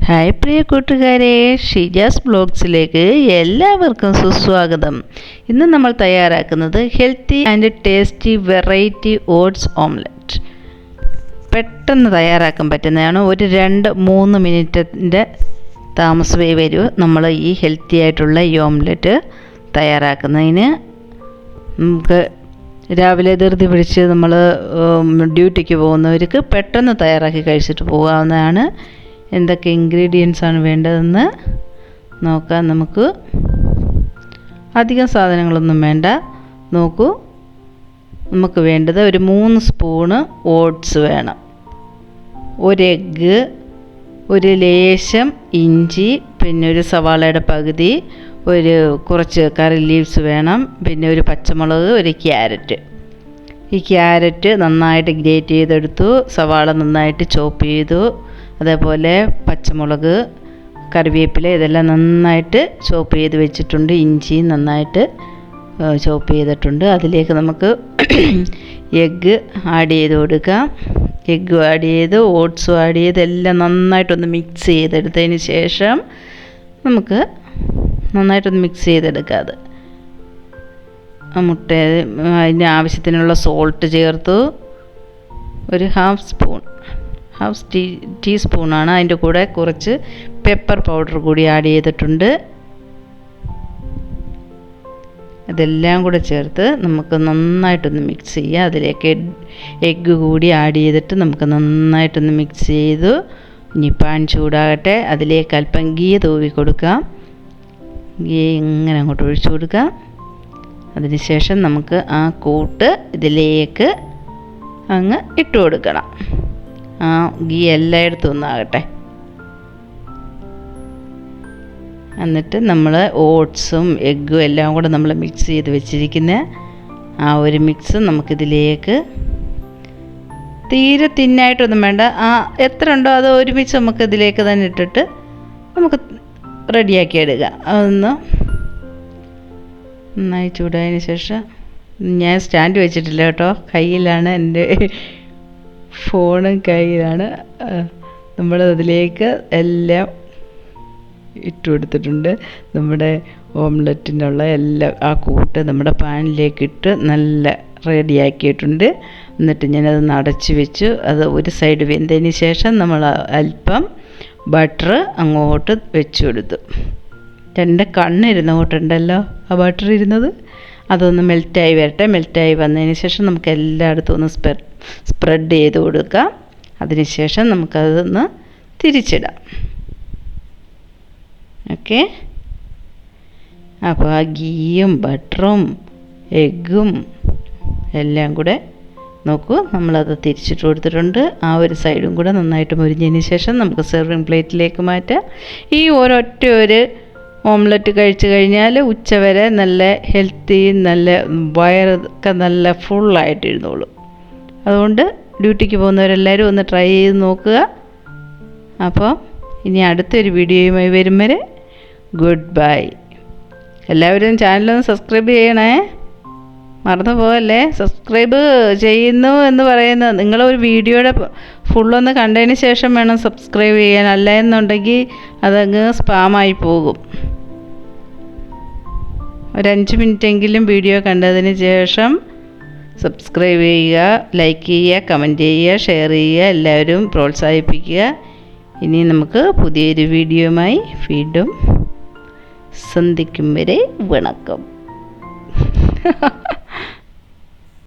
Hi പ്രിയ കൂട്ടുകാരെ, ഷീജാസ് ബ്ലോഗ്സിലേക്ക് എല്ലാവർക്കും സുസ്വാഗതം. ഇന്ന് നമ്മൾ തയ്യാറാക്കുന്നത് healthy and tasty variety oats omelette. പെട്ടെന്ന് തയ്യാറാക്കാൻ പറ്റുന്നതാണ്. ഒരു 2-3 മിനിറ്റിൻ്റെ താമസമേ വരൂ നമ്മൾ ഈ ഹെൽത്തി ആയിട്ടുള്ള ഈ ഓംലെറ്റ് തയ്യാറാക്കുന്നതിന്. നമുക്ക് രാവിലെ ധൃതി പിടിച്ച് നമ്മൾ ഡ്യൂട്ടിക്ക് പോകുന്നവർക്ക് പെട്ടെന്ന് തയ്യാറാക്കി കഴിച്ചിട്ട് പോകാവുന്നതാണ്. എന്തൊക്കെ ഇൻഗ്രീഡിയൻസ് ആണ് വേണ്ടതെന്ന് നോക്കാം. നമുക്ക് അധികം സാധനങ്ങളൊന്നും വേണ്ട. നോക്കൂ, നമുക്ക് വേണ്ടത് ഒരു 3 സ്പൂണ് ഓട്സ് വേണം, ഒരു എഗ്ഗ്, ഒരു ലേശം ഇഞ്ചി, പിന്നെ ഒരു സവാളയുടെ പകുതി, കുറച്ച് കറി ലീവ്സ് വേണം, പിന്നെ ഒരു പച്ചമുളക്, ഒരു ക്യാരറ്റ്. ഈ ക്യാരറ്റ് നന്നായിട്ട് ഗ്രേറ്റ് ചെയ്തെടുത്തു, സവാള നന്നായിട്ട് ചോപ്പ് ചെയ്തു, അതേപോലെ പച്ചമുളക്, കറിവേപ്പില ഇതെല്ലാം നന്നായിട്ട് ചോപ്പ് ചെയ്ത് വെച്ചിട്ടുണ്ട്. ഇഞ്ചി നന്നായിട്ട് ചോപ്പ് ചെയ്തിട്ടുണ്ട്. അതിലേക്ക് നമുക്ക് എഗ്ഗ് ആഡ് ചെയ്ത് കൊടുക്കാം. എഗ്ഗ് ആഡ് ചെയ്ത് ഓട്സും ആഡ് ചെയ്ത് എല്ലാം നന്നായിട്ടൊന്ന് മിക്സ് ചെയ്തെടുത്തതിന് ശേഷം നമുക്ക് നന്നായിട്ടൊന്ന് മിക്സ് ചെയ്തെടുക്കാം. അത് മുട്ട അതിന് ആവശ്യത്തിനുള്ള സോൾട്ട് ചേർത്തു, ഒരു ഹാഫ് ടീസ്പൂണാണ്. അതിൻ്റെ കൂടെ കുറച്ച് പെപ്പർ പൗഡർ കൂടി ആഡ് ചെയ്തിട്ടുണ്ട്. ഇതെല്ലാം കൂടെ ചേർത്ത് നമുക്ക് നന്നായിട്ടൊന്ന് മിക്സ് ചെയ്യാം. അതിലേക്ക് എഗ്ഗ് കൂടി ആഡ് ചെയ്തിട്ട് നമുക്ക് നന്നായിട്ടൊന്ന് മിക്സ് ചെയ്തു. ഇനി പാൻ ചൂടാകട്ടെ, അതിലേക്ക് അല്പം ഗീ തൂവി കൊടുക്കാം. ഗീ ഇങ്ങനെ അങ്ങോട്ട് ഒഴിച്ചു കൊടുക്കാം. അതിനുശേഷം നമുക്ക് ആ കൂട്ട് ഇതിലേക്ക് അങ്ങ് ഇട്ട് കൊടുക്കണം. ആ ഗീ എല്ലായിടത്തും ഒന്നാകട്ടെ. എന്നിട്ട് നമ്മൾ ഓട്സും എഗ്ഗും എല്ലാം കൂടെ നമ്മൾ മിക്സ് ചെയ്ത് വെച്ചിരിക്കുന്ന ആ ഒരു മിക്സ് നമുക്കിതിലേക്ക് തീരെ തിന്നായിട്ടൊന്നും വേണ്ട, എത്ര ഉണ്ടോ അത് ഒരുമിച്ച് നമുക്ക് ഇതിലേക്ക് തന്നെ ഇട്ടിട്ട് നമുക്ക് റെഡിയാക്കി എടുക്കാം. അതൊന്ന് നന്നായി ചൂടായതിന് ശേഷം, ഞാൻ സ്റ്റാൻഡ് വെച്ചിട്ടില്ല കേട്ടോ, കയ്യിലാണ്, എൻ്റെ ഫോണും കയ്യിലാണ്. നമ്മൾ അതിലേക്ക് എല്ലാം ഇട്ട് കൊടുത്തിട്ടുണ്ട്. നമ്മുടെ ഓംലെറ്റിനുള്ള എല്ലാം ആ കൂട്ട് നമ്മുടെ പാനിലേക്ക് ഇട്ട് നല്ല റെഡിയാക്കിയിട്ടുണ്ട്. എന്നിട്ട് ഞാനത് അടച്ച് വെച്ചു. അത് ഒരു സൈഡ് വെന്തതിന് ശേഷം നമ്മൾ അല്പം ബട്ടർ അങ്ങോട്ട് വെച്ച് കൊടുത്തു. എൻ്റെ കണ്ണിരുന്ന കൂട്ടുണ്ടല്ലോ ആ ബട്ടർ ഇരുന്നത്, അതൊന്ന് മെൽറ്റായി വരട്ടെ. മെൽറ്റായി വന്നതിന് ശേഷം നമുക്ക് എല്ലായിടത്തും ഒന്ന് സ്പ്രെഡ് ചെയ്ത് കൊടുക്കാം. അതിനുശേഷം നമുക്കതൊന്ന് തിരിച്ചിടാം. ഓക്കെ, അപ്പോൾ ആ ഗീയും ബട്ടറും എഗ്ഗും എല്ലാം കൂടെ നോക്കൂ, നമ്മളത് തിരിച്ചിട്ട് കൊടുത്തിട്ടുണ്ട്. ആ ഒരു സൈഡും കൂടെ നന്നായിട്ട് മുരിഞ്ഞതിന് ശേഷം നമുക്ക് സെർവിങ് പ്ലേറ്റിലേക്ക് മാറ്റാം. ഈ ഒരു ഓംലെറ്റ് കഴിച്ചു കഴിഞ്ഞാൽ ഉച്ചവരെ നല്ല ഹെൽത്തി, നല്ല വയറൊക്കെ നല്ല ഫുള്ളായിട്ടിരുന്നോളൂ. അതുകൊണ്ട് ഡ്യൂട്ടിക്ക് പോകുന്നവരെല്ലാവരും ഒന്ന് ട്രൈ ചെയ്ത് നോക്കുക. അപ്പോൾ ഇനി അടുത്തൊരു വീഡിയോയുമായി വരും വരെ ഗുഡ് ബൈ. എല്ലാവരും ചാനലൊന്ന് സബ്സ്ക്രൈബ് ചെയ്യണേ, മറന്നു പോകല്ലേ. സബ്സ്ക്രൈബ് ചെയ്യുന്നു എന്ന് പറയുന്നത് നിങ്ങളൊരു വീഡിയോയുടെ ഫുള്ളൊന്ന് കണ്ടതിന് ശേഷം വേണം സബ്സ്ക്രൈബ് ചെയ്യാൻ, അല്ല എന്നുണ്ടെങ്കിൽ അതങ്ങ് സ്പാമായി പോകും. ഒരു 5 മിനിറ്റെങ്കിലും വീഡിയോ കണ്ടതിന് ശേഷം സബ്സ്ക്രൈബ് ചെയ്യുക, ലൈക്ക് ചെയ്യുക, കമൻറ്റ് ചെയ്യുക, ഷെയർ ചെയ്യുക, എല്ലാവരും പ്രോത്സാഹിപ്പിക്കുക. ഇനി നമുക്ക് പുതിയൊരു വീഡിയോയുമായി വീണ്ടും സന്ധിക്കും വരെ വണക്കം.